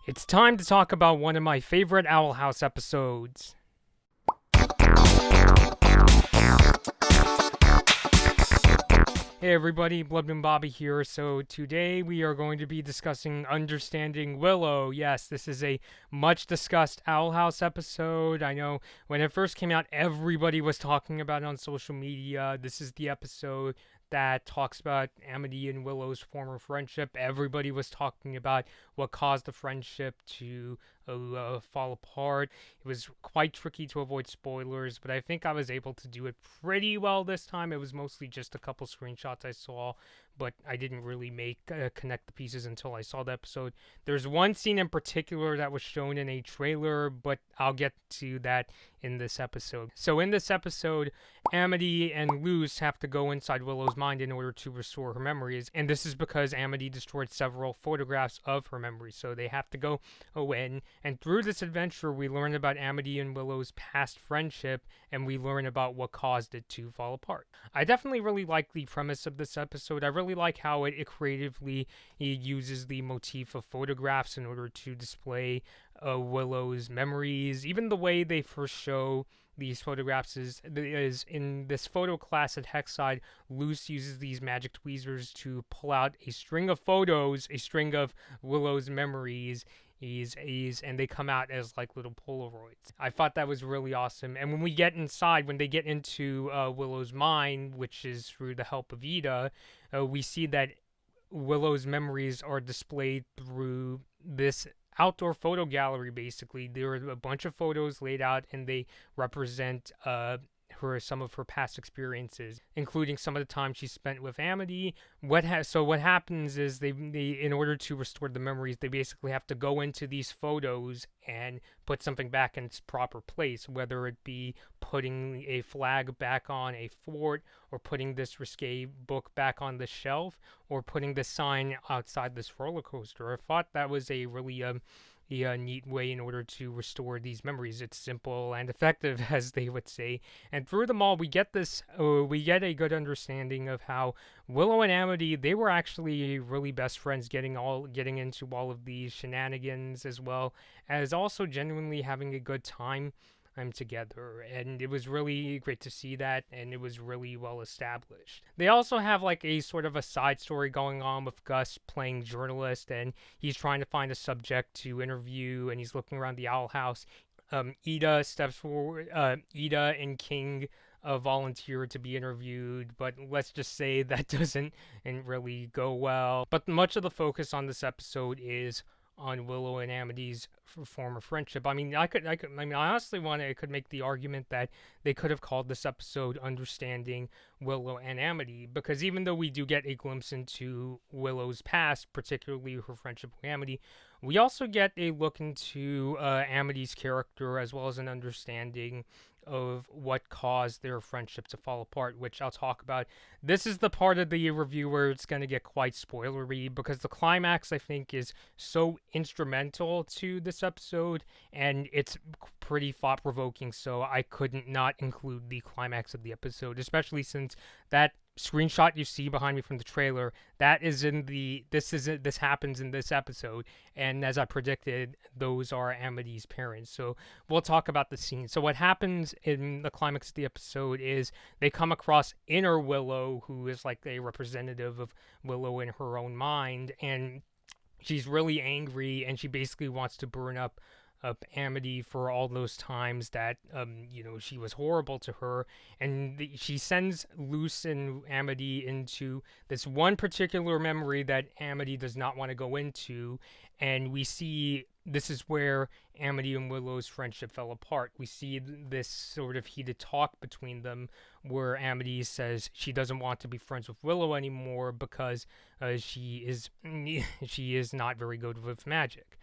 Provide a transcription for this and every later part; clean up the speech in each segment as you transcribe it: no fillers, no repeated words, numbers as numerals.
It's time to talk about one of my favorite Owl House episodes. Hey everybody, Bloodman Bobby here. So today we are going to be discussing Understanding Willow. Yes, this is a much discussed Owl House episode. I know when it first came out, everybody was talking about it on social media. This is the episode that talks about Amity and Willow's former friendship. Everybody was talking about what caused the friendship to fall apart. It was quite tricky to avoid spoilers, but I think I was able to do it pretty well this time. It was mostly just a couple screenshots I saw, but I didn't really connect the pieces until I saw the episode. There's one scene in particular that was shown in a trailer, but I'll get to that in this episode. So in this episode, Amity and Luz have to go inside Willow's mind in order to restore her memories, and this is because Amity destroyed several photographs of her memories, so they have to go in. And through this adventure, we learn about Amity and Willow's past friendship, and we learn about what caused it to fall apart. I definitely really like the premise of this episode. I really like how it creatively uses the motif of photographs in order to display Willow's memories. Even the way they first show these photographs is in this photo class at Hexside. Luz uses these magic tweezers to pull out a string of photos, a string of Willow's memories, and they come out as like little Polaroids. I thought that was really awesome. And when we get inside, when they get into Willow's mind, which is through the help of Ida, we see that Willow's memories are displayed through this outdoor photo gallery. Basically, there are a bunch of photos laid out, and they represent some of her past experiences, including some of the time she spent with Amity. What happens is they in order to restore the memories, they basically have to go into these photos and put something back in its proper place, whether it be putting a flag back on a fort, or putting this risque book back on the shelf, or putting the sign outside this roller coaster. I thought that was a really neat way in order to restore these memories. It's simple and effective, as they would say. And through them all, we get a good understanding of how Willow and Amity, they were actually really best friends, getting into all of these shenanigans, as well as also genuinely having a good time together. And it was really great to see that, and it was really well established. They also have like a sort of a side story going on with Gus playing journalist, and he's trying to find a subject to interview, and he's looking around the Owl House. Ida steps forward. Ida and King volunteer to be interviewed, but let's just say that doesn't really go well. But much of the focus on this episode is on Willow and Amity's former friendship. I mean, I honestly could make the argument that they could have called this episode Understanding Willow and Amity, because even though we do get a glimpse into Willow's past, particularly her friendship with Amity, we also get a look into Amity's character, as well as an understanding of what caused their friendship to fall apart, which I'll talk about. This is the part of the review where it's going to get quite spoilery, because the climax, I think, is so instrumental to this episode, and it's pretty thought-provoking, so I couldn't not include the climax of the episode, especially since that screenshot you see behind me from the trailer, this happens in this episode, and as I predicted, those are Amity's parents. So we'll talk about the scene. So what happens in the climax of the episode is they come across inner Willow, who is like a representative of Willow in her own mind, and she's really angry, and she basically wants to burn up Amity for all those times that she was horrible to her, and she sends Luz and Amity into this one particular memory that Amity does not want to go into, and we see this is where Amity and Willow's friendship fell apart. We see this sort of heated talk between them, where Amity says she doesn't want to be friends with Willow anymore because she is not very good with magic.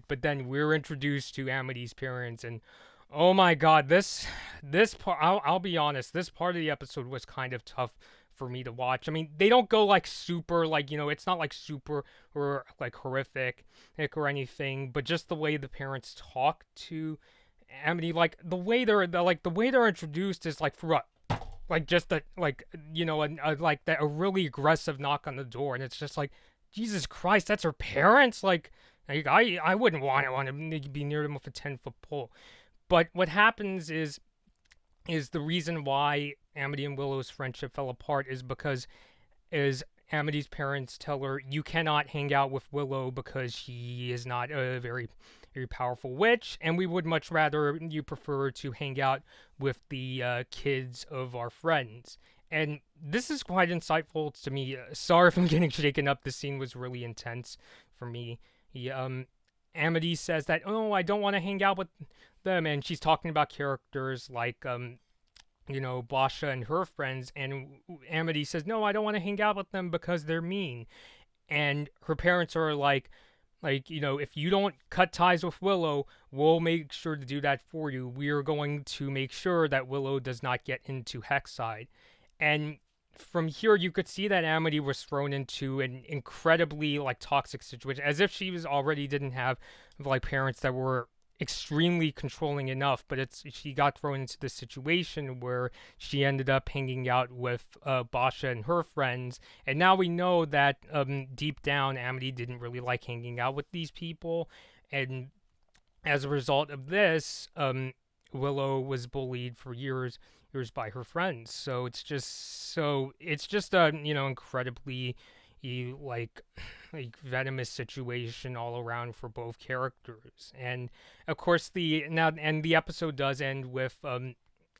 But then we're introduced to Amity's parents, and oh my god, this part, I'll be honest, this part of the episode was kind of tough for me to watch. I mean, they don't go like super, it's not like super or like horrific or anything, but just the way the parents talk to Amity, like the way they're introduced is like through a really aggressive knock on the door, and it's just like, Jesus Christ, that's her parents? Like, Like, I wouldn't want to be near them with a 10-foot pole. But what happens is the reason why Amity and Willow's friendship fell apart is because is Amity's parents tell her you cannot hang out with Willow because she is not a very powerful witch, and we would much rather you prefer to hang out with the kids of our friends. And this is quite insightful to me. Sorry if I'm getting shaken up. This scene was really intense for me. Amity says that, oh, I don't want to hang out with them, and she's talking about characters like Basha and her friends, and Amity says, no, I don't want to hang out with them because they're mean. And her parents are like, if you don't cut ties with Willow, we'll make sure to do that for you. We're going to make sure that Willow does not get into Hexside. And from here, you could see that Amity was thrown into an incredibly, toxic situation, as if she already didn't have, parents that were extremely controlling enough, but she got thrown into this situation where she ended up hanging out with Basha and her friends, and now we know that deep down Amity didn't really like hanging out with these people, and as a result of this, Willow was bullied for years by her friends. So it's just a incredibly like venomous situation all around for both characters. And of course the episode does end with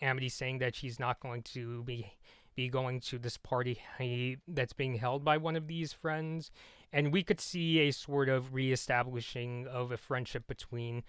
Amity saying that she's not going to be going to this party that's being held by one of these friends, and we could see a sort of reestablishing of a friendship between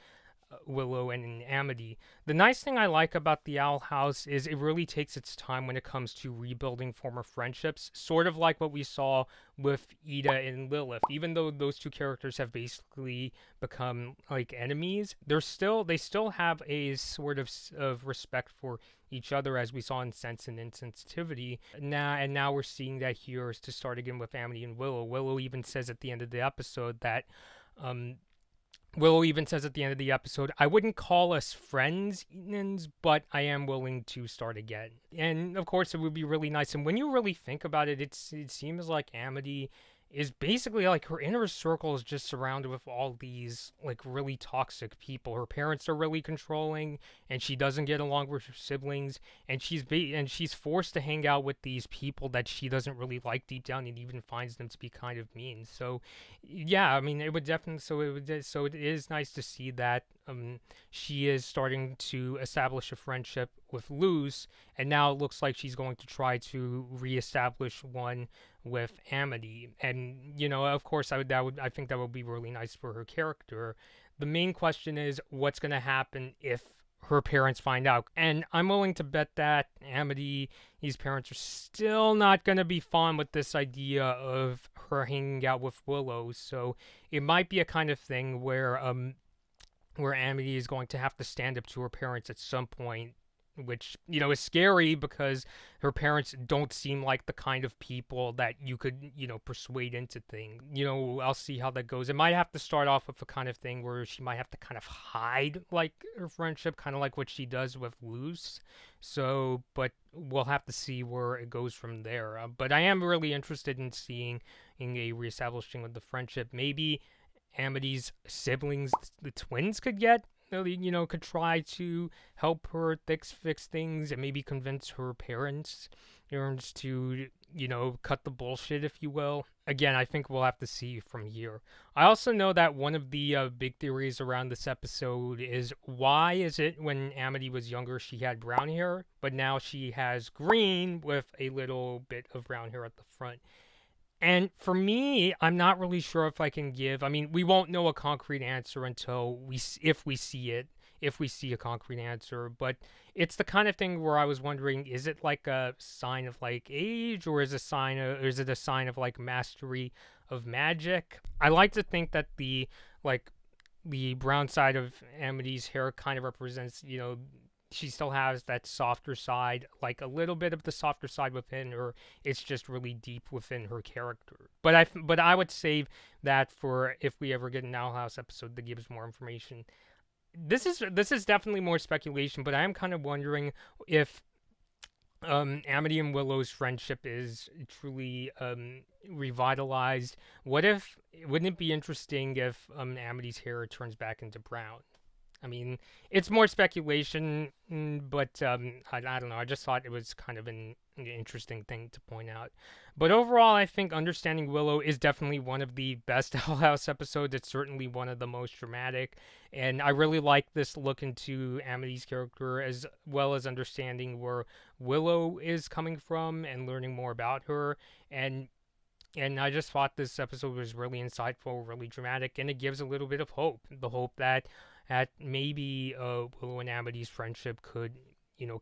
Willow and Amity. The nice thing I like about the Owl House is it really takes its time when it comes to rebuilding former friendships, sort of like what we saw with Ida and Lilith. Even though those two characters have basically become like enemies, they still have a sort of respect for each other, as we saw in Sense and Insensitivity. Now we're seeing that here to start again with Amity and Willow. Willow even says at the end of the episode, I wouldn't call us friends, but I am willing to start again. And of course, it would be really nice. And when you really think about it, it seems like Amity is basically like her inner circle is just surrounded with all these like really toxic people. Her parents are really controlling, and she doesn't get along with her siblings, and she's forced to hang out with these people that she doesn't really like deep down, and even finds them to be kind of mean. So yeah, I mean, it is nice to see that she is starting to establish a friendship with Luz, and now it looks like she's going to try to reestablish one with Amity. And of course, I think that would be really nice for her character. The main question is what's going to happen if her parents find out, and I'm willing to bet that Amity's parents are still not going to be fond with this idea of her hanging out with Willow. So it might be a kind of thing where Amity is going to have to stand up to her parents at some point, which is scary because her parents don't seem like the kind of people that you could persuade into things. I'll see how that goes. It might have to start off with a kind of thing where she might have to kind of hide like her friendship, kind of like what she does with Luz. So, but we'll have to see where it goes from there. But I am really interested in seeing a reestablishing of the friendship. Maybe Amity's siblings, the twins, could try to help her fix things, and maybe convince her parents to, cut the bullshit, if you will. Again, I think we'll have to see from here. I also know that one of the big theories around this episode is why is it when Amity was younger she had brown hair, but now she has green with a little bit of brown hair at the front. And for me, I'm not really sure if I can give. I mean, we won't know a concrete answer until if we see a concrete answer. But it's the kind of thing where I was wondering: is it like a sign of like age, or is it a sign of like mastery of magic? I like to think that the brown side of Amity's hair kind of represents, she still has that softer side, like a little bit of the softer side within her. It's just really deep within her character. But I would save that for if we ever get an Owl House episode that gives more information. This is definitely more speculation, but I am kind of wondering if Amity and Willow's friendship is truly revitalized. Wouldn't it be interesting if Amity's hair turns back into brown? I mean, it's more speculation, but I don't know. I just thought it was kind of an interesting thing to point out. But overall, I think Understanding Willow is definitely one of the best Owl House episodes. It's certainly one of the most dramatic. And I really like this look into Amity's character as well as understanding where Willow is coming from and learning more about her. And I just thought this episode was really insightful, really dramatic, and it gives a little bit of hope. The hope that maybe Willow and Amity's friendship could,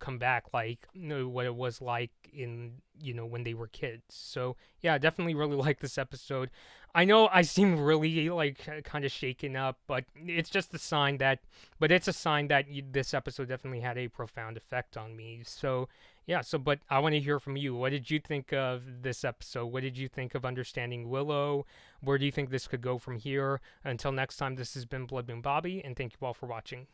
come back like what it was like in, when they were kids. So, yeah, I definitely really like this episode. I know I seem really, kind of shaken up, but it's just a sign that, this episode definitely had a profound effect on me. So, yeah, but I want to hear from you. What did you think of this episode? What did you think of Understanding Willow? Where do you think this could go from here? Until next time, this has been Blood Moon Bobby, and thank you all for watching.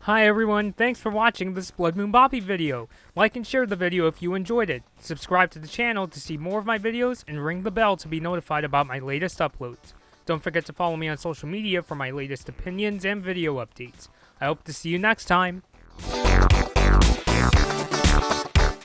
Hi everyone, thanks for watching this Blood Moon Bobby video. Like and share the video if you enjoyed it. Subscribe to the channel to see more of my videos, and ring the bell to be notified about my latest uploads. Don't forget to follow me on social media for my latest opinions and video updates. I hope to see you next time.